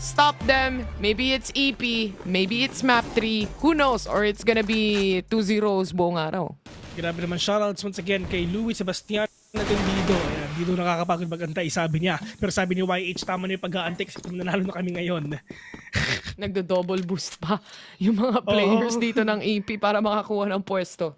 stop them. Maybe it's EP, maybe it's map 3, who knows, or it's gonna be 2-0 buong araw. Grabe naman, shoutouts once again kay Louis Sebastian Natendido. Ayan, dito nakakapagod mag-antay, sabi niya. Pero sabi ni YH, tama na yung pag-aantay kasi nanalo na kami ngayon. Nagdo-double boost pa yung mga players dito ng EP para makakuha ng pwesto.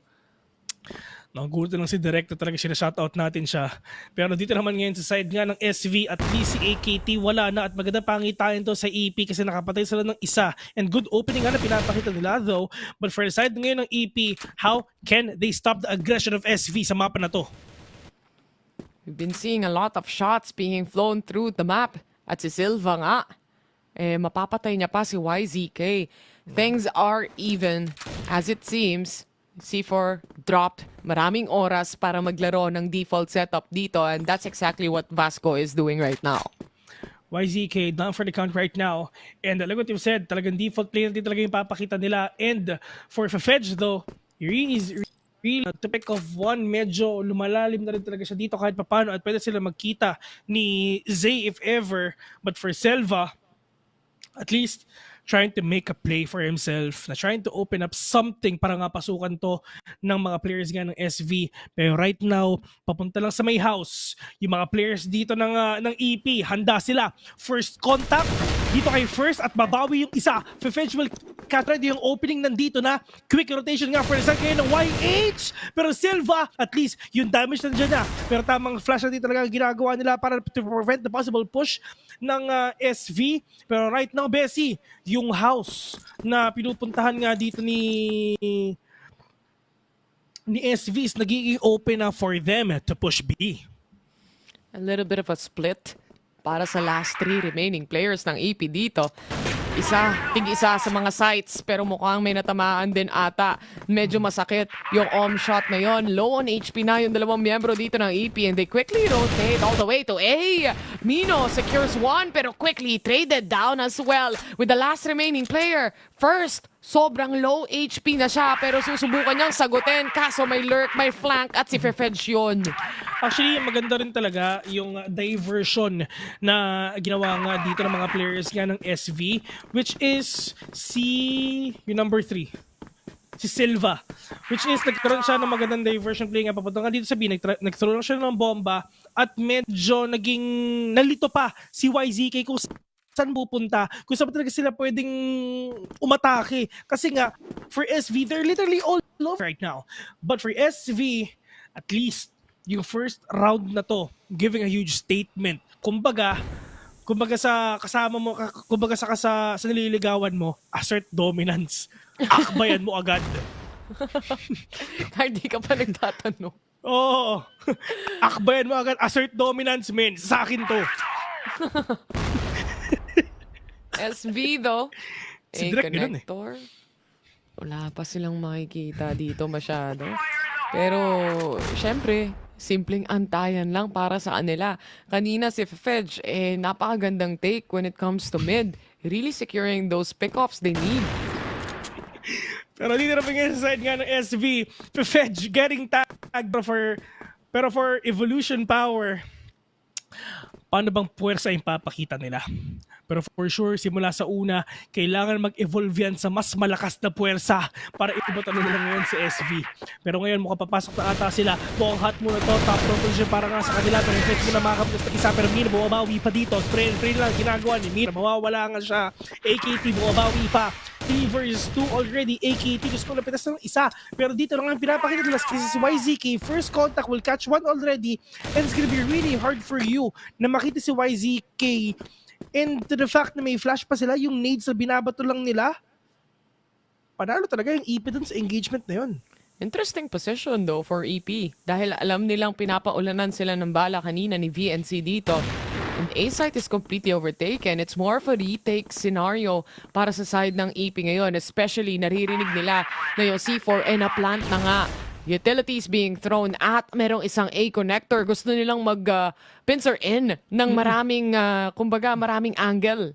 Nakagulat lang si Direct na talaga sinashoutout natin siya. Pero dito naman ngayon sa side nga ng SV at least si AKT wala na at maganda pangitain to sa EP kasi nakapatay sila ng isa. And good opening nga na pinapakita nila though. But for the side ngayon ng EP, how can they stop the aggression of SV sa mapa na to? We've been seeing a lot of shots being flown through the map. At si Silva nga, mapapatay niya pa si YZK. Things are even as it seems. C4 dropped maraming oras para maglaro ng default setup dito and that's exactly what Vasco is doing right now. YZK down for the count right now. And like what you said, talagang default play natin talaga yung papakita nila. And for Fefedge though, he is really to pick of one, medyo lumalalim na rin talaga siya dito kahit papano at pwede sila magkita ni Zay if ever. But for Selva, at least trying to make a play for himself, na trying to open up something para nga pasukan to ng mga players nga ng SV. Pero right now, papunta lang sa may house. Yung mga players dito ng EP, handa sila. First contact, dito kay First at babawi yung isa. Fefetch will catch ready yung opening nandito na. Quick rotation nga for the second ng YH. Pero Silva, at least yung damage nandiyan na. Pero tamang flash na dito talaga ang ginagawa nila para to prevent the possible push ng SV. Pero right now, Bessie, yung house na pinupuntahan nga dito ni SV is nagiging open na for them to push B. A little bit of a split para sa last 3 remaining players ng EP dito. Tig-isa sa mga sites pero mukhang may natamaan din ata. Medyo masakit yung shot na yon. Low on HP na yung dalawang miyembro dito ng EP and they quickly rotate all the way to A. Mino secures one pero quickly traded down as well with the last remaining player. First, sobrang low HP na siya pero susubukan niyang sagutin kaso may lurk, may flank at si Fefedge yun. Actually, maganda rin talaga yung diversion na ginawa nga dito ng mga players nga ng SV, which is yung number 3. Si Silva, which is nagkaroon siya ng magandang diversion play nga papunta nga dito sa B, nagkaroon lang siya ng bomba at medyo naging nalito pa si YZK kung saan pupunta, kung saan talaga sila pwedeng umatake. Kasi nga, for SV, they're literally all over right now. But for SV, at least, yung first round na to, giving a huge statement. Kumbaga sa kasama mo, kumbaga sa nililigawan mo, assert dominance. Akbayan mo agad. Kahit di ka pa nagtatanong. Oo. Akbayan mo agad, assert dominance, men. Sa akin to. SV though, Si Drake ganun eh. connector. Wala pa silang makikita dito masyado. Pero, syempre, simpleng antayan lang para sa kanila. Kanina si Fefedge, napakagandang take when it comes to mid. Really securing those pickoffs they need. Pero dito na ngayon sa side nga ng SV, Fefedge getting tagged pero for evolution power, paano bang puwersa yung papakita nila? Pero for sure, simula sa una, kailangan mag-evolve yan sa mas malakas na puwersa para ibatan nila ngayon sa SV. Pero ngayon, mukhang papasok na ata sila. Mukhang hot muna to, top proposition para nga sa kanila. Pero effect mo na makakapos na isa. Pero Mira, bumabawi pa dito. Spray lang ginagawa ni Mira. Mawawala nga siya. AKT, bumabawi pa. 3 versus 2 already. AKT, gusto ko lapitas ng isa. Pero dito lang ang pinapakita nila si YZK. First contact will catch one already. And it's gonna be really hard for you na makita si YZK. And to the fact na may flash pa sila, yung nades na binabato lang nila, panalo talaga yung EP dun sa engagement na yun. Interesting position though for EP. Dahil alam nilang pinapaulanan sila ng bala kanina ni VNC dito. And A-site is completely overtaken. It's more of a retake scenario para sa side ng EP ngayon. Especially naririnig nila na yung C4 na-plant na nga. Utilities being thrown at merong isang A connector. Gusto nilang mag-pincer in ng maraming, maraming angle.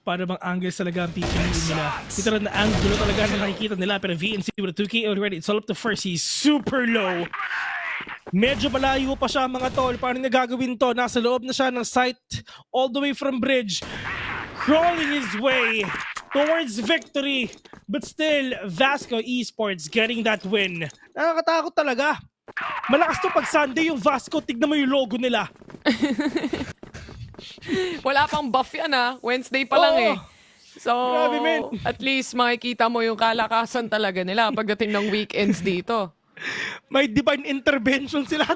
Paano bang angles talaga ang pipiliin nila? Ito rin na angle talaga na nakikita nila. Pero VNC with a 2K already. It's all up to first. He's super low. Medyo malayo pa siya mga tol. Paano niya gagawin to? Nasa loob na siya ng site all the way from bridge. Crawling his way towards victory. But still, Vasco Esports getting that win. Nakakatakot talaga. Malakas to pag Sunday yung Vasco. Tignan mo yung logo nila. Wala pang buff yan Wednesday pa lang Oo. eh. So, Grabe, men. at least makikita mo yung kalakasan talaga nila pagdating ng weekends dito. May divine intervention sila.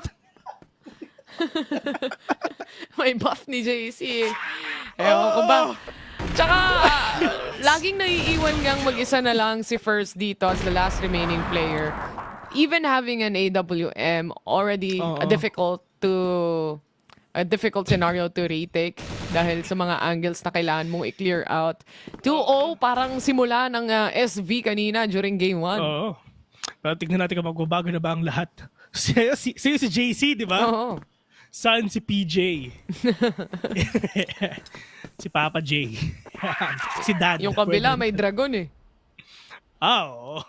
May buff ni JC eh. Ewan ko ba. Tsaka, laging naiiwan ngang mag-isa na lang si First dito as the last remaining player. Even having an AWM, already a difficult scenario to retake dahil sa mga angles na kailangan mong i-clear out. 2-0, parang simula ng SV kanina during game 1. Oo. Pero tignan natin kung magbabago na ba ang lahat. Si JC, di ba? Oo. Saan si PJ? Si Papa J. Si Dad. Yung kabila may dragon eh. Oo.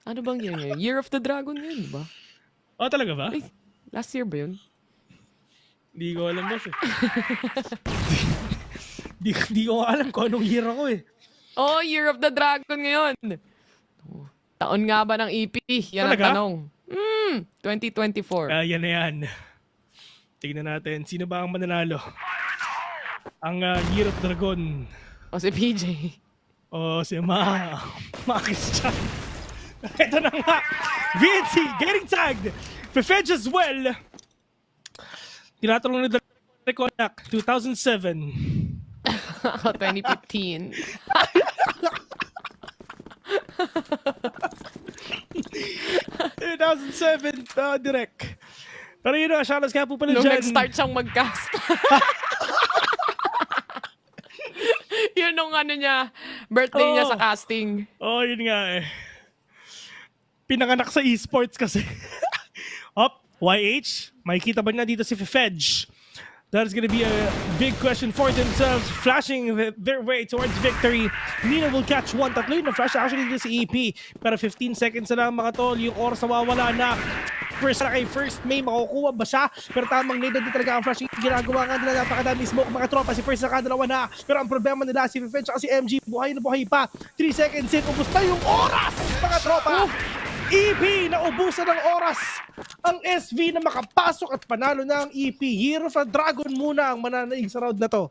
Ano bang yun? Year of the Dragon yun, di ba? Oh, talaga ba? Ay, last year ba yun? Hindi ko alam boss eh. Di ko alam kung anong year ako eh. Oh, Year of the Dragon ngayon. Taon nga ba ng EP? Yan Talaga? ang tanong. 2024. Yan na yan. Tignan natin. Sino ba ang mananalo? Ang Year of Dragon. O si PJ. O si Christian. Ito na nga. VNC getting tagged. Fefedge as well. Tinatanong na Rekonak 2007. 2015. 2007 direct. Pero yun na, shoutout kaya po pala Nung dyan. nag-start siyang mag-cast. Yun nung niya, birthday niya sa casting. Oh, yun nga eh. Pinanganak sa esports kasi. Up, YH, makikita ba na dito si Fefedge? That is gonna be a big question for themselves. Flashing their way towards victory. Nino will catch one. Tatlo yun na flash actually dito si EP. Pero 15 seconds na lang mga tol. Yung oras na wawala na. First na kay First May, makukuha ba siya? Pero tamang nade din talaga ang flashing. Ginagawa nga nila napakadami smoke mga tropa. Si First nakadalawa na. Pero ang problema nila si Fefedge at si MG. Buhay na buhay pa. 3 seconds in. Ubus na yung oras mga tropa. EP na ubusan ng oras. Ang SV na makapasok at panalo na ang EP. Year of a Dragon muna ang mananaig sa round na to.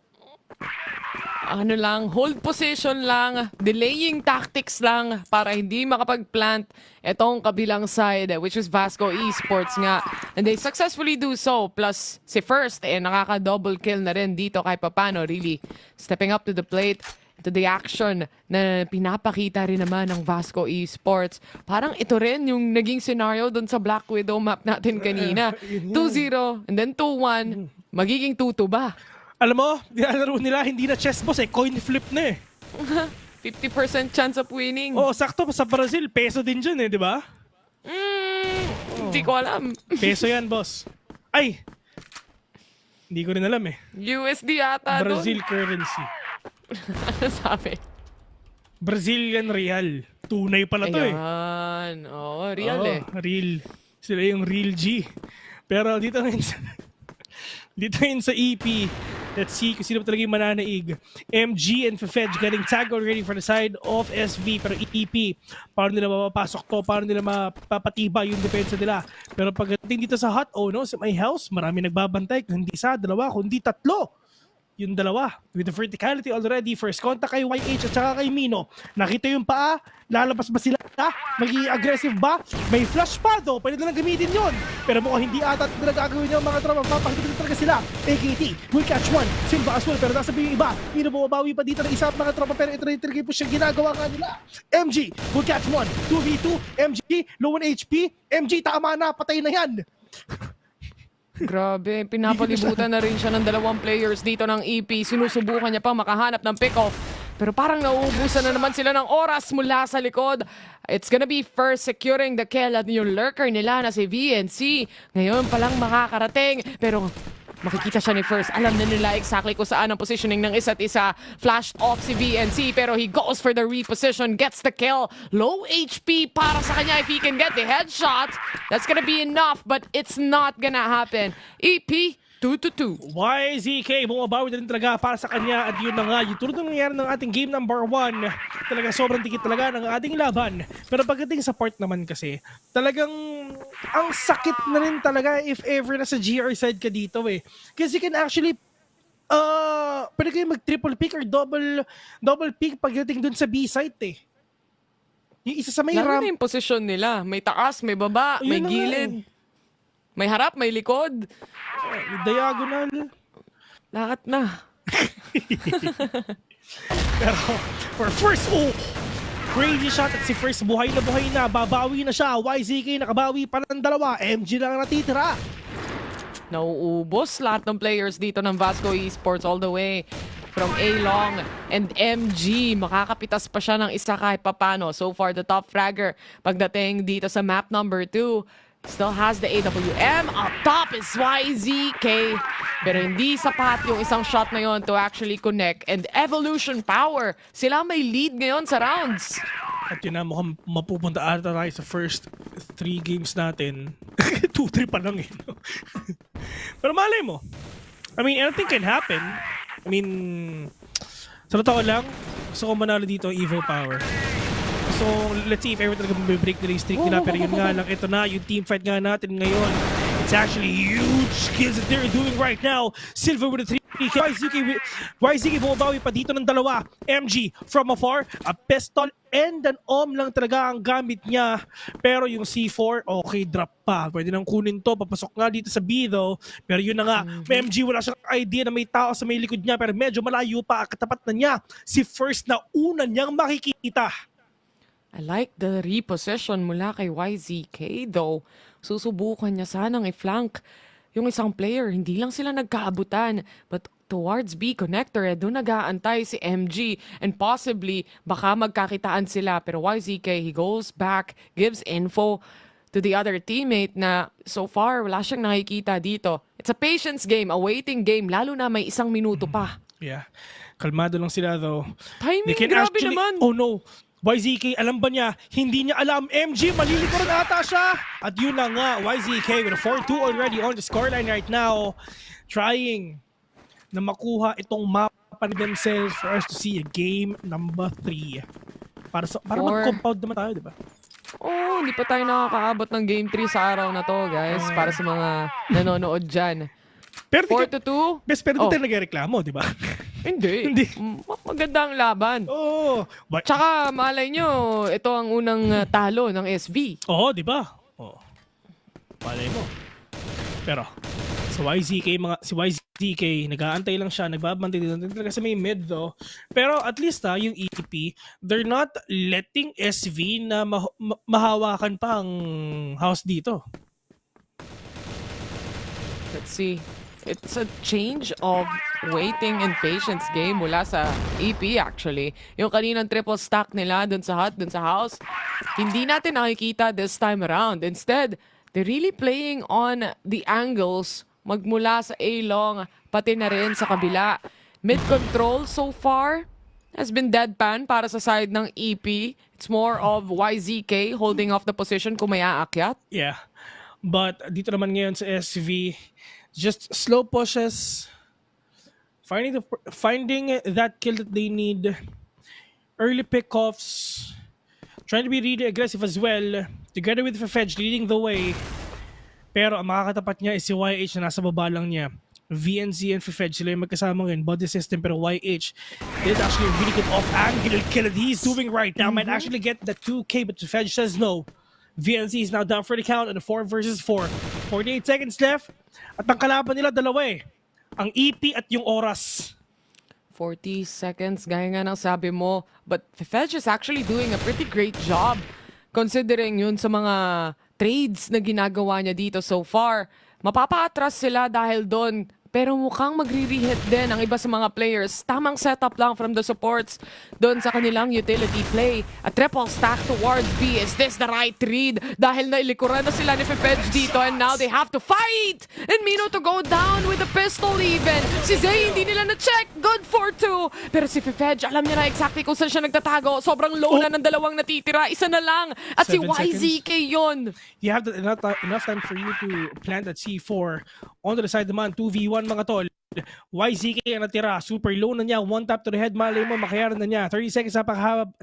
Ano lang, hold position lang, delaying tactics lang para hindi makapag-plant etong kabilang side, which is Vasco Esports nga. And they successfully do so. Plus, si First, nakaka-double kill na rin dito kahit papano, really stepping up to the plate, to the action na pinapakita rin naman ng Vasco Esports. Parang ito rin yung naging scenario doon sa Black Widow map natin kanina. 2-0, and then 2-1. Magiging 2-2 ba? Alam mo, nilalaro nila, hindi na chess boss coin flip na eh. 50% chance of winning. Oo, sakto sa Brazil, peso din dyan di ba? Hindi ko alam. Peso yan, boss. Ay! Hindi ko rin alam eh. USD ata doon. Brazil currency. Ano sabi? Brazilian real. Tunay pala to eh. Ayan. Oo, real Oo, eh. Real. Sila yung real G. Pero dito ngayon sa EP, let's see kung sino ba talaga yung mananaig. MG and Fefedge getting tagged already for the side of SV. Pero EP, paano nila mapapasok to? Paano nila mapapatiba yung depensa nila? Pero pagdating dito sa hot no, sa my house, marami nagbabantay. Hindi isa, dalawa, kundi tatlo. Yung dalawa, with the verticality already, first contact kay YH at saka kay Mino. Nakita yung paa, lalabas ba sila? Magiging aggressive ba? May flash pa do, pwede na lang gamitin yun. Pero mukhang hindi ata na gagawin niya mga tropa, papakita talaga sila. AKT will catch one, Silva as well, pero nasa yung iba. Mino bumabawi pa dito ng isa mga tropa, pero ito na yung trigger push yung ginagawa nga nila. MG will catch one, 2v2, MG, low 1 HP, MG tama na, patay na yan. Grabe, pinapalibutan na rin siya ng dalawang players dito ng EP. Sinusubukan niya pa makahanap ng pick-off. Pero parang nauubusan na naman sila ng oras mula sa likod. It's gonna be First securing the kill at yung lurker nila na si VNC. Ngayon palang makakarating. Pero Makikita siya ni First. Alam na nila exactly kung saan ang positioning ng isa't isa. Flashed off si VNC pero he goes for the reposition. Gets the kill. Low HP para sa kanya if he can get the headshot. That's gonna be enough but it's not gonna happen. EP 2-2. YZK, bumabawi na rin talaga para sa kanya at yun na nga, yung tulad ng nangyari ng ating game number 1, talaga sobrang dikit talaga ng ating laban. Pero pagdating sa part naman kasi, talagang ang sakit na rin talaga if ever nasa GR side ka dito eh. Kasi you can actually pwede kayo mag-triple pick or double pick pagdating dun sa B site eh. Yung isa sa may Lalo ramp. na yung position nila. May taas, may baba, may Ayun na nga gilid. eh. May harap, may likod. Diagonal. Lahat na. Pero for First, crazy shot at si First buhay na, babawi na siya. YZK nakabawi pa ng dalawa, MG lang natitira. Nauubos lahat ng players dito ng Vasco Esports all the way from A-Long and MG. Makakapitas pa siya ng isa kahit papano. So far, the top fragger pagdating dito sa map number 2. Still has the AWM. Up top is YZK. Pero hindi sapat yung isang shot na yon to actually connect. And Evolution Power, sila may lead ngayon sa rounds. At yun na, mukhang mapupunta ata tayo sa first 3 games natin. 2-3 pa lang eh. No? Pero malay mo. I mean, anything can happen. I mean, sa totoo lang, gusto ko manalo dito Evo Power. So, let's see if ever talaga mag-break nila yung streak nila. Pero yun nga lang, ito na, yung team fight nga natin ngayon. It's actually huge skills that they're doing right now. Silver with a 3. YZK bumabawi pa dito ng dalawa. MG from afar, a pistol and an OM lang talaga ang gamit niya. Pero yung C4, okay, drop pa. Pwede nang kunin to. Papasok nga dito sa B though. Pero yun na nga, MG wala siyang idea na may tao sa may likod niya. Pero medyo malayo pa. Katapat na niya si First na una niyang makikita. I like the repossession mula kay YZK though. Susubukan niya sanang i-flank yung isang player. Hindi lang sila nagkaabutan. But towards B connector, doon nag-aantay si MG. And possibly, baka magkakitaan sila. Pero YZK, he goes back, gives info to the other teammate na so far, wala siyang nakikita dito. It's a patience game, a waiting game. Lalo na may 1 minuto pa. Yeah. Kalmado lang sila though. Timing, grabe naman. Oh no. YZK, alam ba niya? Hindi niya alam. MG, malilikuran ata siya. At yun na nga, YZK with a 4-2 already on the scoreline right now. Trying na makuha itong mapa ni themselves for us to see a game number 3. Para mag-compound naman tayo, di ba? Oh, hindi pa tayo nakakaabot ng game 3 sa araw na to, guys. Para sa mga nanonood dyan. Pero 4-2? best, pero tayo nagreklamo, di ba? Hindi. Hindi. Maganda ang laban. Oh. Tsaka, malay nyo, ito ang unang talo ng SV. Oo, di ba? Oo. Malay mo. Pero, si YZK, nag-aantay lang siya, nagbabantay dito talaga sa may mid though. Pero at least yung EP, they're not letting SV na mahawakan pa ang house dito. Let's see. It's a change of waiting and patience game mula sa EP actually. Yung kaninang triple stack nila dun sa hut, dun sa house, hindi natin nakikita this time around. Instead, they're really playing on the angles magmula sa A-long pati na rin sa kabila. Mid-control so far has been deadpan para sa side ng EP. It's more of YZK holding off the position kung may aakyat. Yeah. But dito naman ngayon sa SV, just slow pushes, finding that kill that they need, early pickoffs, trying to be really aggressive as well, together with Fefedge leading the way. Pero ang makakatapat niya is si YH na nasa baba lang niya. VNC and Fefedge, sila yung magkasama ngayon, body system, pero YH is actually a really good off-angle kill that he's doing right now. Might actually get the 2K, but Fefedge says no. VNC is now down for the count on the 4 versus 4. 48 seconds left. At ang kalaban nila dalawa eh. Ang EP at yung oras. 40 seconds, gaya nga ng sabi mo. But Fefedge is actually doing a pretty great job considering yun sa mga trades na ginagawa niya dito so far. Mapapaatras sila dahil doon pero mukhang magre-reheat din ang iba sa mga players. Tamang setup lang from the supports doon sa kanilang utility play. A triple stack towards B. Is this the right read? Dahil nailikuran na sila ni Fefedge dito and now they have to fight! And Mino to go down with the pistol even. Si Zay hindi nila na-check. Good for 2. Pero si Fefedge, alam niya na exactly kung saan siya nagtatago. Sobrang low na ng dalawang natitira. Isa na lang. At si 7 YZK yun. You have enough time for you to plant that C4 on the side naman. 2v1 mga tol. YZK ang natira. Super low na niya. One tap to the head. Malay mo, makayaran na niya. 30 seconds.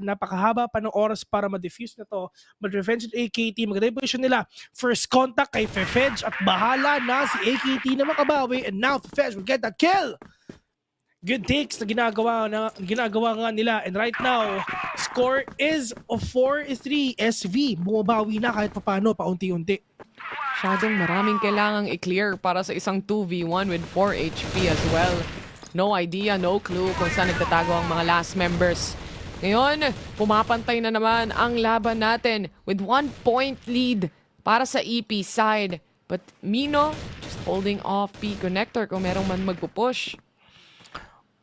Napakahaba pa ng oras para ma-defuse na to. But Revenge at AKT, maganda yung position nila. First contact kay Fefedge at bahala na si AKT na makabawi. And now Fefedge will get that kill. Good takes na ginagawa nga nila. And right now, score is 4-3. SV, bumabawi na kahit papano, paunti-unti. Masyadong maraming kailangang i-clear para sa isang 2v1 with 4 HP as well. No idea, no clue kung saan nagtatago ang mga last members. Ngayon, pumapantay na naman ang laban natin with 1 point lead para sa EP side. But Mino just holding off P connector kung merong man magpupush.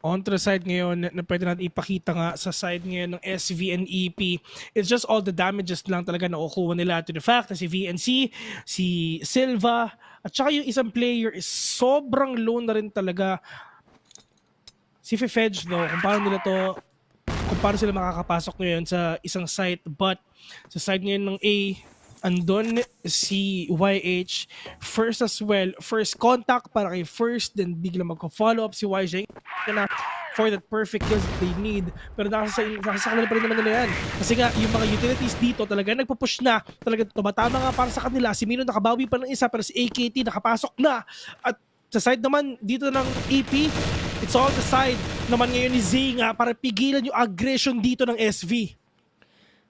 On to the side ngayon na pwede natin ipakita nga sa side ngayon ng SV and EP, it's just all the damages lang talaga na kukuha nila to the fact na si VNC, si Silva, at saka yung isang player is sobrang low na rin talaga. Si Fefedge, no, kung paano sila makakapasok ngayon sa isang site, but sa side ngayon ng A, andun si YH, first as well, first contact para kay first, then biglang magka-follow up si YJ na for that perfect kills that they need. Pero nasa kanila pa rin naman nila yan. Kasi nga, yung mga utilities dito talaga nagpo-push na, talaga tumatama nga para sa kanila. Si Mino nakabawi pa ng isa, pero si AKT nakapasok na. At sa side naman dito ng EP, it's all the side naman ngayon ni Zay nga para pigilan yung aggression dito ng SV.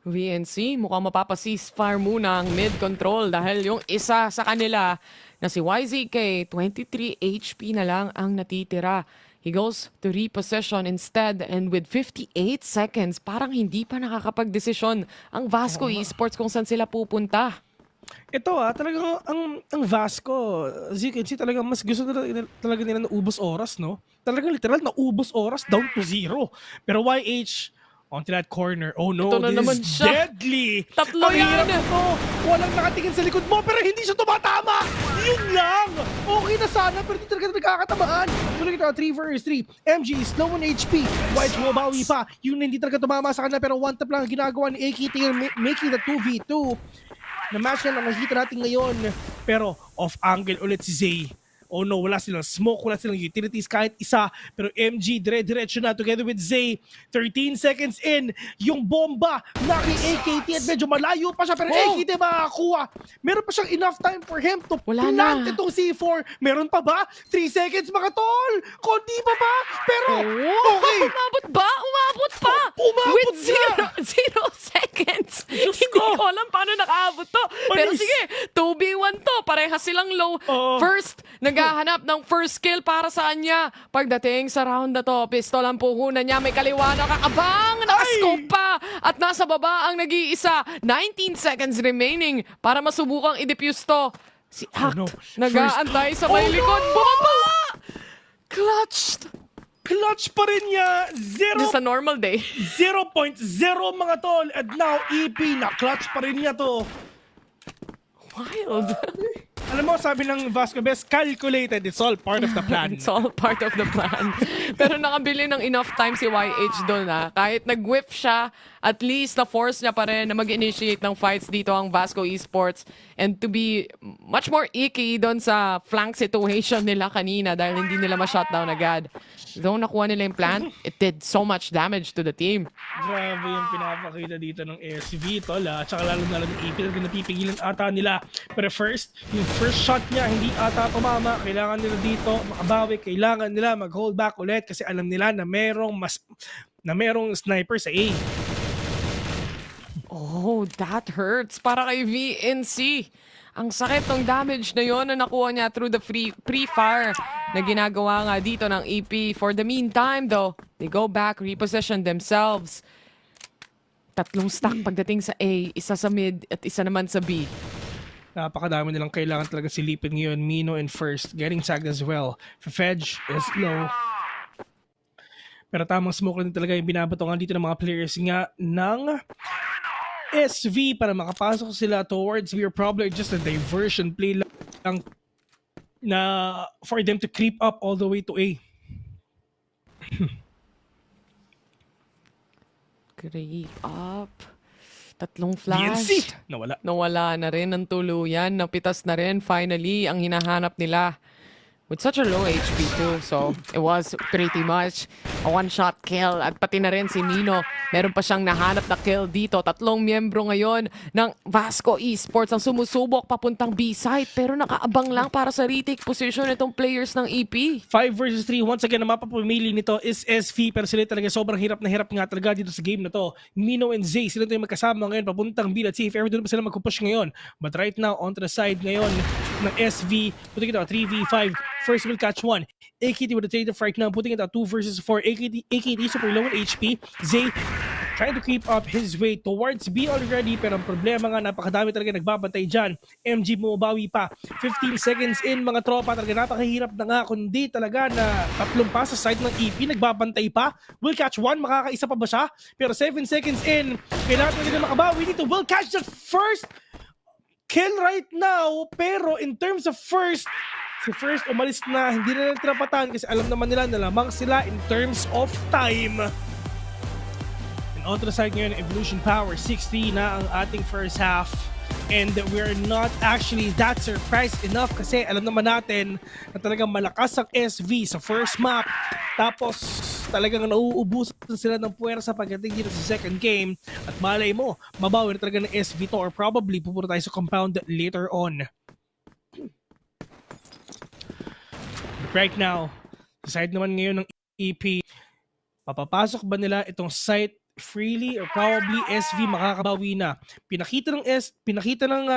VNC, mukhang mapapa-ceasefire muna ang mid-control dahil yung isa sa kanila na si YZK, 23 HP na lang ang natitira. He goes to repossession instead and with 58 seconds, parang hindi pa nakakapag-desisyon ang Vasco Esports kung saan sila pupunta. Ito talagang ang Vasco, ZKC talagang mas gusto talaga nila na ubos oras, no? Talagang literal na ubos oras down to 0. Pero YH, onto that corner. Oh no, Ito na this naman is siya. deadly! Tatlo Ang hirap yan. ito! Walang nakatingin sa likod mo pero hindi siya tumatama! Yun lang! Okay na sana pero hindi talaga nagkakatamaan. Tuloy ito, 3 vs 3. MG is low on HP. White bumabawi pa. Yun hindi talaga tumama sa kanya pero one tap lang ang ginagawa ni AKT making the 2v2. Na-match na nakikita natin ngayon. Pero off-angle ulit si Zay. Oh no, wala silang smoke, wala silang utilities kahit isa. Pero MG dire-diretso na together with Zay. 13 seconds in, yung bomba na kay AKT at medyo malayo pa siya pero AKT makakakuha. Meron pa siyang enough time for him to Wala plant na. itong C4. Meron pa ba? 3 seconds mga tol! Kundi pa ba? Pero, okay. Umabot ba? Umabot pa! Umabot with na! 0 seconds! Diyos Hindi ko! ko alam paano nakaabot to. Pero Panis. sige, 2v1 to. Parehas silang low. Oo. First, naghahanap ng first kill para sa kanya. Pagdating sa round na to, pistol ang puhunan niya. May kaliwa na kakabang. Nakascope pa. At nasa baba ang nag-iisa. 19 seconds remaining para masubukang i-defuse to. Si Act, no. nag-aantay sa may Oh, likod. no! Bumaba! Clutched! Clutch pa rin niya. Just a normal day. 0.0 mga tol. And now EP na clutch pa rin niya to. Wild. Alam mo, sabi ng Vasco Best, calculated. It's all part of the plan. It's all part of the plan. Pero nakabili ng enough time si YH doon kahit nag-whip siya, at least na-force niya pa rin na mag-initiate ng fights dito ang Vasco Esports and to be much more icky doon sa flank situation nila kanina dahil hindi nila ma-shutdown agad. Though nakuha nila yung plant, it did so much damage to the team. Grabe yung pinapakita dito ng SV, tol. Tsaka lalo na lang ng EP na napipigilan ata nila. Pero first, yung first shot niya, hindi ata tumama. Kailangan nila dito makabawi. Kailangan nila mag-hold back ulit kasi alam nila na merong sniper sa A. Oh, that hurts. Para kay VNC. Ang sakit ng damage na yon na nakuha niya through the pre-fire na ginagawa nga dito ng EP. For the meantime, though, they go back, repossession themselves. 3 stack pagdating sa A, isa sa mid at isa naman sa B. Napakadami nilang kailangan talaga silipin ngayon. Mino in first, getting sagged as well. Fedge is low. Pero tamang smoke lang din talaga yung binabatongan dito ng mga players nga ng SV para makapasok sila towards B, or probably just a diversion play lang na for them to creep up all the way to A. Creep up. Tatlong flash. DNC! Nawala. Nawala na rin ng tuluyan. Napitas na rin finally ang hinahanap nila. With such a low HP too. So, it was pretty much a one-shot kill. At pati na rin si Mino, meron pa siyang nahanap na kill dito. Tatlong miyembro ngayon ng Vasco Esports ang sumusubok papuntang B-site. Pero nakaabang lang para sa retake position itong players ng EP. 5 versus 3. Once again, ang mapapamili nito is SV. Pero sila talaga sobrang hirap na hirap nga talaga dito sa game na to. Mino and Zay, sila ito yung magkasama ngayon papuntang B. Let's see if ever doon pa sila magpupush ngayon. But right now, onto the side ngayon ng SV. Putting ito 3v5. First will catch one. AKT with the trade-off right now. Putting it at 2 versus 4. AKT super low in HP. Zay trying to creep up his way towards B already. Pero ang problema nga, napakadami talaga nagbabantay dyan. MG bumabawi pa. 15 seconds in, mga tropa. Talaga napakahirap na nga. Kundi talaga na tatlong pa sa side ng EP. Nagbabantay pa. Will catch one. Makakaisa pa ba siya? Pero 7 seconds in, kailangan talaga makabawi dito. Will catch the first kill right now. Pero in terms of first, si First umalis na, hindi na natrapatan kasi alam naman nila na lamang sila in terms of time. And on to the side ngayon, Evolution Power 60 na ang ating first half. And we're not actually that surprised enough kasi alam naman natin na talagang malakas ang SV sa first map. Tapos talagang nauubusan sila ng puwersa pagdating dito sa second game. At malay mo, mabawi na talaga ng SV to, or probably pupunta tayo sa compound later on. Right now, sa side naman ngayon ng EP, papapasok ba nila itong site freely or probably SV makakabawi na? Pinakita ng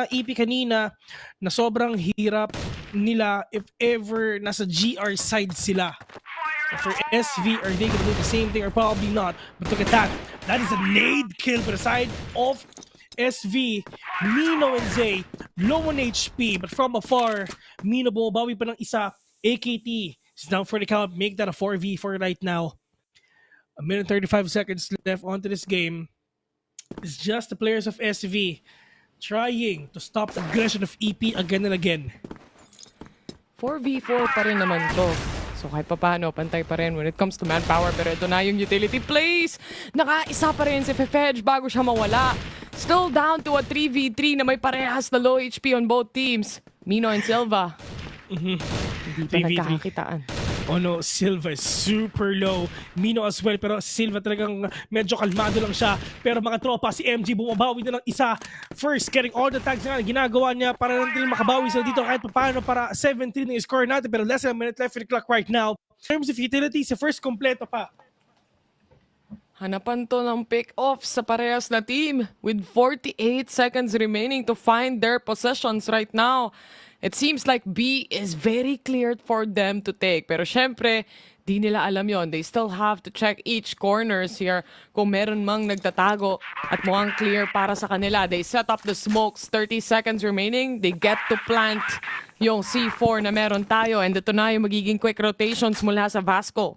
EP kanina na sobrang hirap nila if ever nasa GR side sila. For SV, are they gonna do the same thing or probably not? But look at that. That is a nade kill for the side of SV. Mino and Zay, low on HP, but from afar, Mino bumabawi pa ng isa. AKT is down for the count. Make that a 4v4 right now. 1 minute 35 seconds left onto this game. It's just the players of SV trying to stop the aggression of EP again and again. 4v4 pa rin naman to. So kahit papano, pantay pa rin when it comes to manpower. Pero ito na yung utility plays. Nakaisa pa rin si Fefedge bago siya mawala. Still down to a 3v3 na may parehas na low HP on both teams. Mino and Silva. Hindi pa nagkakakitaan. Oh no, Silva is super low. Mino as well, pero Silva talagang medyo kalmado lang siya. Pero mga tropa, si MG bumabawi na ng isa. First, getting all the tags na ginagawa niya para natin makabawi sila dito kahit paano para 7-3 na yung score natin. Pero less than a minute left in the clock right now. In terms of utility, si First kompleto pa. Hanapan to ng pick-off sa parehas na team with 48 seconds remaining to find their possessions right now. It seems like B is very cleared for them to take. Pero syempre, di nila alam yon. They still have to check each corners here kung meron mang nagtatago at mukhang clear para sa kanila. They set up the smokes. 30 seconds remaining. They get to plant yung C4 na meron tayo. And ito na yung magiging quick rotations mula sa Vasco.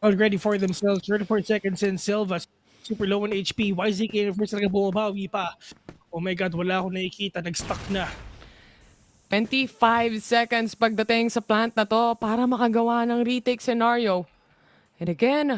Already for themselves. 34 seconds in. Silva super low on HP. YZK first talaga bumabawi pa. Oh my God, wala akong nakikita. Nag-stuck na. 25 seconds pagdating sa plant na to para makagawa ng retake scenario. And again,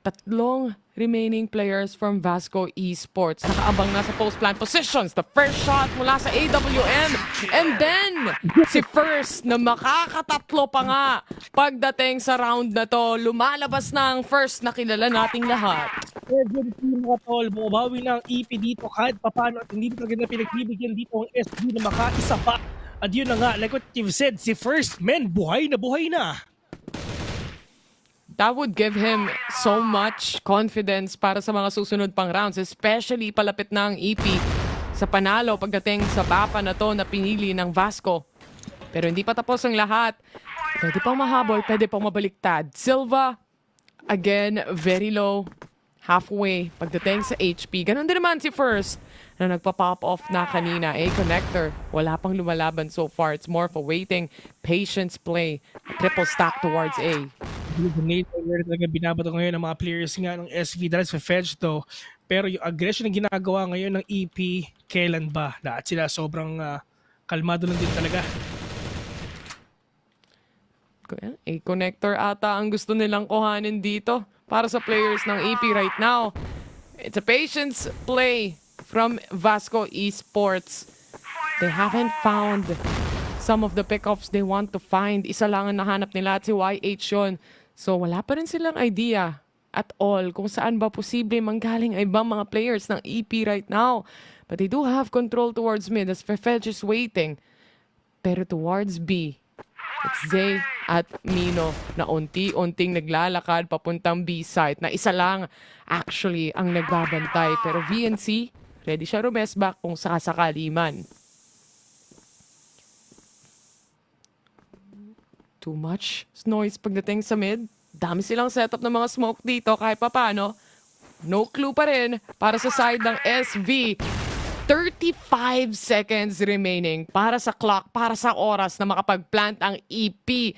tatlong remaining players from Vasco Esports. Nakaabang na sa post-plant positions. The first shot mula sa AWM. And then, si First na makakatatlo pa nga pagdating sa round na to. Lumalabas na ang First na kilala nating lahat. Good team mga tol. Bumabawi na ang EP dito kahit papano at hindi talaga na pinagbibigyan dito ang SB na makaisa pa. At yun na nga, like what you've said, si First, men, buhay na buhay na. That would give him so much confidence para sa mga susunod pang rounds, especially palapit na ang EP sa panalo pagdating sa mapa na to na pinili ng Vasco. Pero hindi pa tapos ang lahat. Pwede pang mahabol, pwede pang mabaliktad. Silva, again, very low. halfway pagdating sa HP. Ganon din naman si First na nagpa-pop off na kanina. A connector, wala pang lumalaban so far. It's more of a waiting, patience play. A triple stack towards A. Nate O'Leary talaga binabato ngayon ng mga players nga ng SV dahil sa Fedge though. Pero yung aggression na ginagawa ngayon ng EP, kailan ba? Lahat sila sobrang kalmado lang din talaga. A connector ata ang gusto nilang kuhanin dito para sa players ng EP right now. It's a patience play from Vasco Esports. They haven't found some of the pickoffs they want to find. Isa lang ang nahanap nila at si YH yun. So wala pa rin silang idea at all kung saan ba posible manggaling ay ibang mga players ng EP right now. But they do have control towards mid as Fefej is waiting. Pero towards B, it's Zay at Mino na unti-unting naglalakad papuntang B site na isa lang actually ang nagbabantay. Pero VNC, ready siya rumesback kung sakasakali man. Too much noise pagdating sa mid. Dami silang setup ng mga smoke dito kahit papano. No clue pa rin para sa side ng SV. 35 seconds remaining para sa clock, para sa oras na makapag-plant ang EP.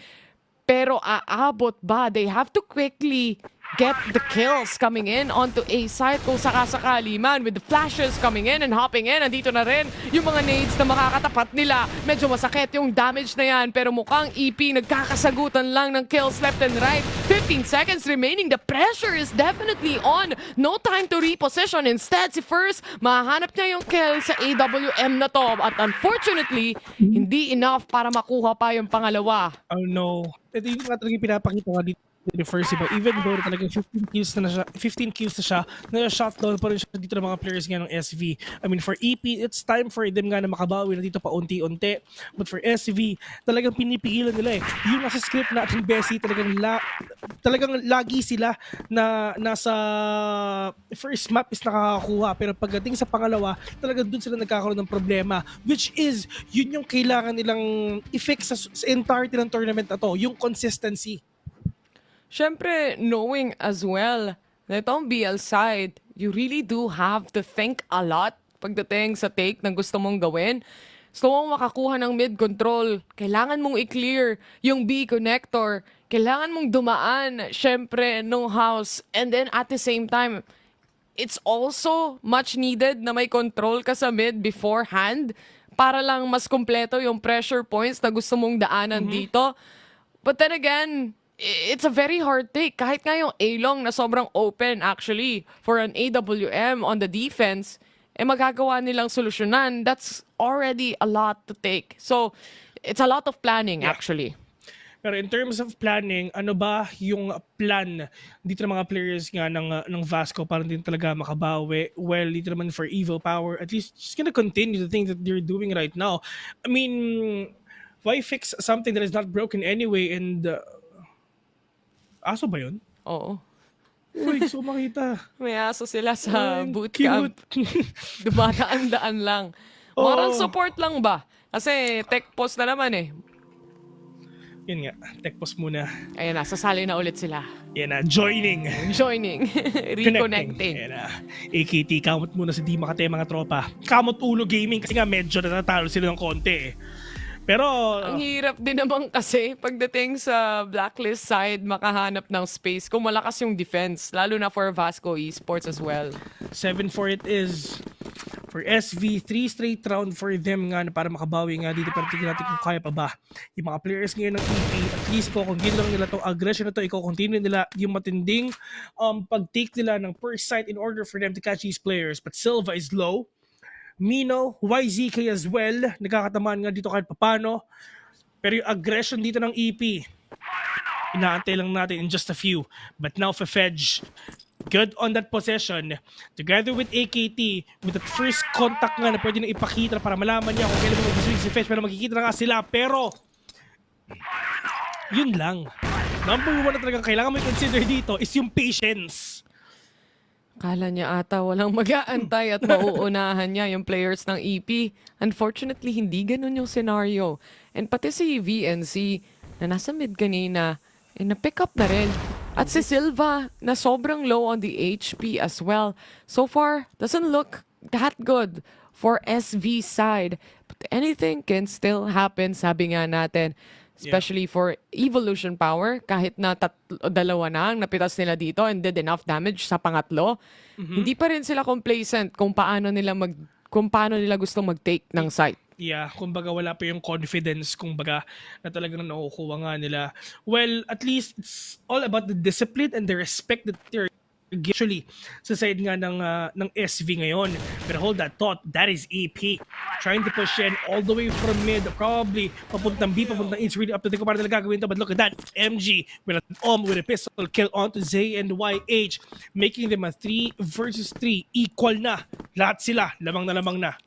Pero aabot ba? They have to quickly get the kills coming in onto A side kung sakasakali man with the flashes coming in and hopping in. Andito na rin yung mga nades na makakatapat nila. Medyo masakit yung damage na yan pero mukhang EP nagkakasagutan lang ng kills left and right. 15 seconds remaining. The pressure is definitely on. No time to reposition. Instead, si First, mahanap niya yung kill sa AWM na to. At unfortunately, hindi enough para makuha pa yung pangalawa. Oh no. Ito yung nga talagang pinapakita nga dito ni First, diba? Even though talagang 15 kills na siya, na-shot down pa rin siya dito ng mga players nga ng SV. I mean, for EP, it's time for them nga na makabawi na dito pa unti-unti. But for SV, talagang pinipigilan nila eh. Yung nasa script natin, Bessie, talagang lagi sila na nasa first map is nakakakuha. Pero pagdating sa pangalawa, talagang dun sila nagkakaroon ng problema. Which is, yun yung kailangan nilang i-fix sa entirety ng tournament na to. Yung consistency. Siyempre, knowing as well na itong BL side, you really do have to think a lot pagdating sa take na gusto mong gawin. Gusto mong makakuha ng mid control, kailangan mong i-clear yung B connector, kailangan mong dumaan, siyempre, nung house. And then at the same time, it's also much needed na may control ka sa mid beforehand para lang mas kumpleto yung pressure points na gusto mong daanan dito. But then again, it's a very hard take. Kahit nga yung A-long na sobrang open actually for an AWM on the defense, magagawa nilang solusyonan. That's already a lot to take. So, it's a lot of planning actually. Pero in terms of planning, ano ba yung plan dito ng mga players nga ng Vasco para din talaga makabawi? Well, dito naman for Evo Power, at least just gonna continue the things that they're doing right now. I mean, why fix something that is not broken anyway? And aso ba yun? Oo. Uy, gusto ko makita. May aso sila sa Ay, bootcamp. Dumadaan-daan lang. Moral support lang ba? Kasi tech post na naman eh. Yun nga, tech post muna. Ayan na, sasali na ulit sila. Yan na, joining. Reconnecting. Yan na. AKT, kamot muna si Di Makate mga tropa. Kamot ulo gaming kasi nga medyo natatalo sila ng konti eh. Pero Ang hirap din naman kasi pagdating sa blacklist side, makahanap ng space kung malakas yung defense, lalo na for Vasco Esports as well. 7-4 it is. For SV, 3 straight round for them nga na para makabawi nga dito. Pero tignan natin kung kaya pa ba. Yung mga players ngayon ng EP, at least i-continue lang nila itong aggression na ito. I-continue nila yung matinding pag-take nila ng first sight in order for them to catch these players. But Silva is low. Mino, YZK as well. Nagkakatamaan nga dito kahit papano. Pero yung aggression dito ng EP, inaantay lang natin in just a few. But now for Fedge, good on that possession. Together with AKT, with that first contact nga na pwede nang ipakita para malaman niya kung kailan mag-swing si Fedge. Pero magkikita na nga sila. Pero, yun lang. Number one na talagang kailangan mo i-consider dito is yung patience. Kala niya ata walang mag-aantay at mauunahan niya yung players ng EP. Unfortunately, hindi ganun yung scenario. And pati si VNC na nasa mid kanina, na-pick up na rin At si Silva na sobrang low on the HP as well. So far, doesn't look that good for SV side. But anything can still happen, sabi nga natin. Especially for Evolution Power, kahit na dalawa na ang napitas nila dito and did enough damage sa pangatlo, hindi pa rin sila complacent kung paano nila gustong mag-take ng site. Yeah, kumbaga wala pa yung confidence kumbaga na talagang nakukuha nga nila. Well, at least it's all about the discipline and the respect that they're actually sa side nga ng SV ngayon. But hold that thought, that is EP. Trying to push in all the way from mid, probably papuntang B, papuntang E. It's really up to the kung paano nila gagawin to. But look at that, MG with a pistol kill onto Zay and YH, making them a 3 versus 3. Equal na. Lahat sila, lamang na lamang na.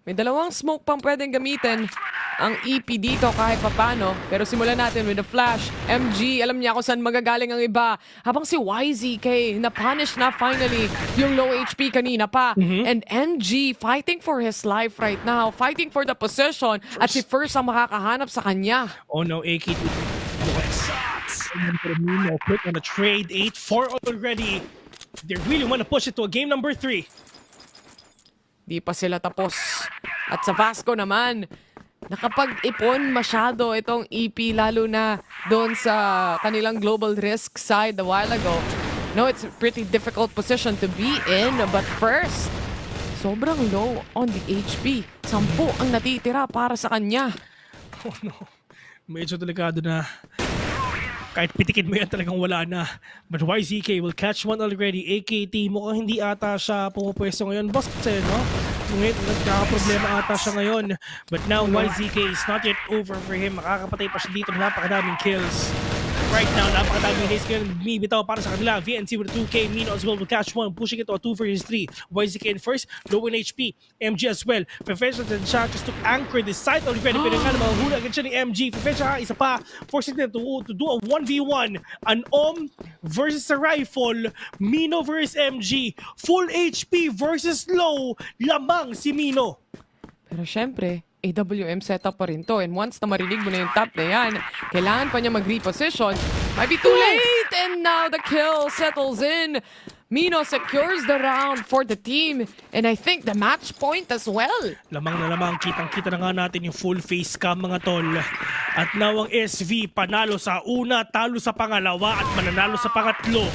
May dalawang smoke pang pwedeng gamitin ang EP dito kahit papano. Pero simulan natin with the flash. MG, alam niya kung saan magagaling ang iba. Habang si YZK, na-punish na finally yung low HP kanina pa. And MG fighting for his life right now. Fighting for the position. At si First ang makakahanap sa kanya. Oh no, AK. Quick on the trade, 8-4 already. They really want to push it to a game number 3. Di pa sila tapos. At sa Vasco naman, nakapag-ipon masyado itong EP lalo na doon sa kanilang global risk side a while ago. No, it's a pretty difficult position to be in. But first, sobrang low on the HP. 10 ang natitira para sa kanya. Oh no, medyo delikado na. Kahit pitikin mo yan talagang wala na. But YZK will catch one already. AKT mukhang hindi ata siya pumupwesto ngayon. Boss kasi, no? Ngayon, nagkakaproblema ata siya ngayon. But now, YZK is not yet over for him. Makakapatay pa siya dito ng napakadaming kills. Right now, napakadaming hits ngayon. Bitaw para sa kanila. VNC with a 2K. Mino as well will catch one. Pushing it to a 2 versus 3. YZK in first. Low in HP. MG as well. Fefecha and Shah just to anchor this side already. Pero nga naman, hula agad siya ni MG. Fefecha, isa pa. Forcing them to do a 1v1. An versus a rifle. Mino versus MG. Full HP versus low. Lamang si Mino. Pero syempre, AWM setup pa rin to. And once na marinig mo na yung top na yan, kailangan pa niya mag-reposition. Might be too late! And now the kill settles in. Mino secures the round for the team. And I think the match point as well. Lamang na lamang, kitang-kita na nga natin yung full face cam mga tol. At now ang SV panalo sa una, talo sa pangalawa at mananalo sa pangatlo.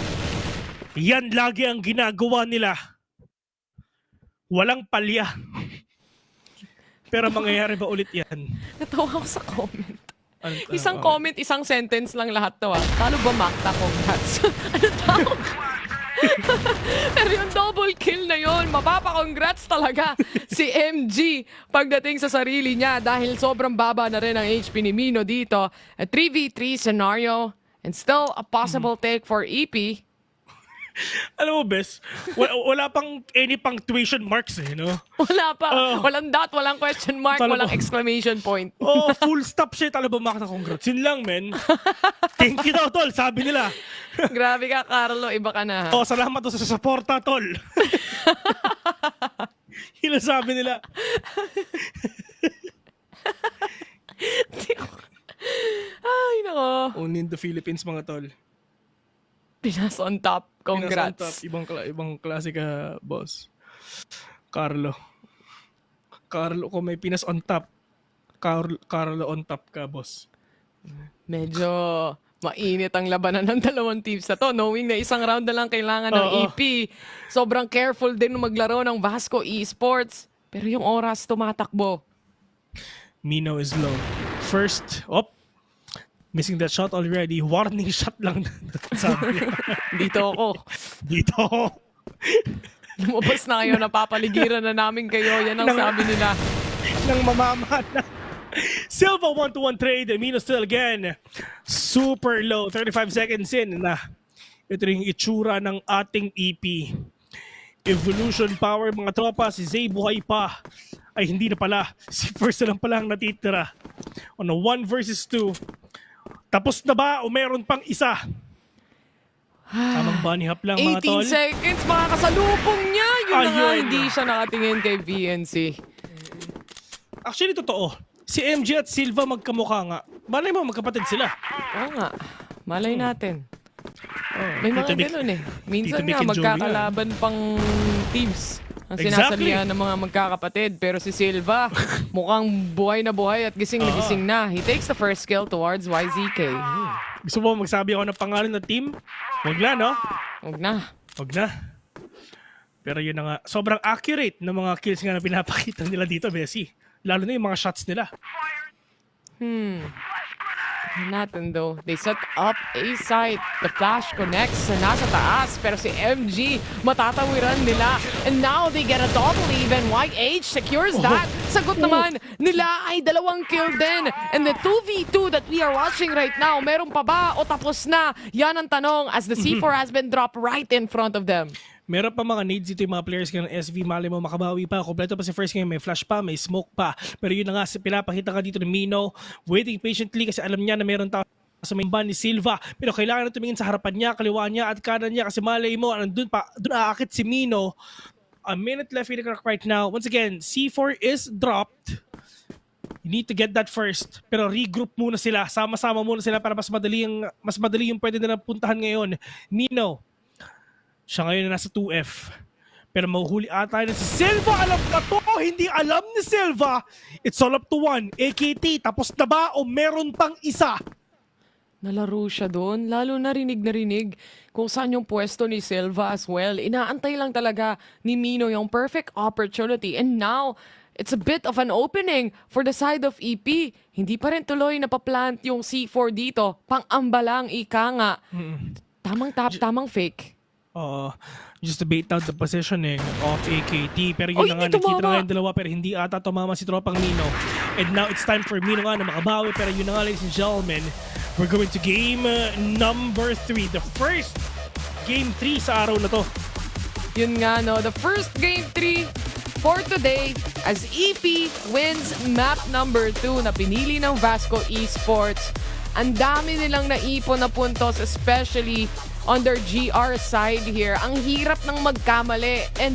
Yan lagi ang ginagawa nila. Walang palya. Pero mangyayari ba ulit yan? Natawa ako sa comment. Isang comment, isang sentence lang lahat to ah. Talo ba Makta? Congrats. Ano tawag? Pero yung double kill na yon, mapapa-congrats talaga si MG pagdating sa sarili niya dahil sobrang baba na rin ang HP ni Mino dito. A 3v3 scenario and still a possible take for EP. Alam mo, Bes, wala pang any punctuation marks eh, no? Wala pa. Walang dot, walang question mark, Talaga. walang exclamation point. Oh, full stop shit. Alam ba, Makta, congrats. Yun lang, men. Thank you daw, tol. Sabi nila. Grabe ka, Carlo. Iba ka na. Ha? Oh, salamat to sa suporta, tol. Yun ang sabi nila. Ay, nako. Only in the Philippines, mga tol. Pinas on top. Congrats. Pinas on top. Ibang klase ka, boss. Carlo, kung may Pinas on top, Carlo on top ka, boss. Medyo mainit ang labanan ng dalawang teams na to. Knowing na isang round na lang kailangan ng EP. Sobrang careful din maglaro ng Vasco Esports. Pero yung oras tumatakbo. Mino is low. First, missing that shot already. Warning shot lang. Sabi niya. Dito ako. Dito. Lumabas na kayo, napapaligiran na namin kayo. Yan ang sabi nila. Nang mamamana. Silva 1-to-1 trade. Mino still again. Super low. 35 seconds in na. Ito rin yung itsura ng ating EP. Evolution power mga tropa. Si Zay buhay pa. Ay hindi na pala. Si First na lang pala ang natitira. On a 1 versus 2. Tapos na ba o meron pang isa? Tamang bunny hop lang mga 18 tol. seconds, makakasalubong niya. Yun na nga, Ayun. hindi siya nakatingin kay VNC. Actually, totoo. Si MG at Silva magkamukha nga. Malay mo, magkapatid sila. Oo nga, malay natin. May mga Tito Vic- ganun eh. Minsan Tito Vic nga, and Joey magkakalaban pang teams ang Exactly. sinasalihan ng mga magkakapatid. Pero si Silva, mukhang buhay na buhay at gising na gising na. He takes the first kill towards YZK. Gusto mo magsabi ako ng pangalan ng team? Huwag na, no? Huwag na. Huwag na. Pero yun na nga, sobrang accurate ng mga kills nga na pinapakita nila dito, Bessie. Lalo na yung mga shots nila. Natin though. They set up a site. The flash connects sa nasa taas. Pero si MG, matatawiran nila. And now they get a double even. YH secures that. Sagot naman nila ay 2 kill din. And the 2v2 that we are watching right now, meron pa ba o tapos na? Yan ang tanong as the C4 has been dropped right in front of them. Meron pa mga needs dito yung mga players ng SV. Mali mo makabawi pa. Kompleto pa si first game. May flash pa, may smoke pa. Pero yun na nga, pinapakita ka dito ni Mino. Waiting patiently kasi alam niya na meron tao sa main ban ni Silva. Pero kailangan na tumingin sa harapan niya, kaliwa niya at kanan niya kasi malay mo, doon aakit si Mino. A minute left in the clock right now. Once again, C4 is dropped. You need to get that first. Pero regroup muna sila. Sama-sama muna sila para mas madali yung pwede na puntahan ngayon. Mino. Siya ngayon na nasa 2F. Pero mahuhuli ata na si Silva. Alam ba to? Hindi alam ni Silva. It's all up to 1. AKT, tapos na ba o meron pang isa? Nalaro siya doon. Lalo narinig kung saan yung pwesto ni Silva as well. Inaantay lang talaga ni Mino yung perfect opportunity. And now, it's a bit of an opening for the side of EP. Hindi pa rin tuloy napaplant yung C4 dito. Pang-ambalang ika nga. Tamang tap, tamang fake. Just to bait out the positioning of AKT. Pero Oh, yun na nga, hindi nakita tumama. na nga yung dalawa pero hindi ata tumama si tropang Mino. And now it's time for Mino nga na makabawi. Pero yun na nga, ladies and gentlemen, we're going to game number 3. The first game 3 sa araw na to. Yun nga, no? The first game 3 for today as EP wins map number 2 na pinili ng Vasco Esports. Ang dami nilang naipon na puntos, especially on their GR side here. Ang hirap ng magkamali and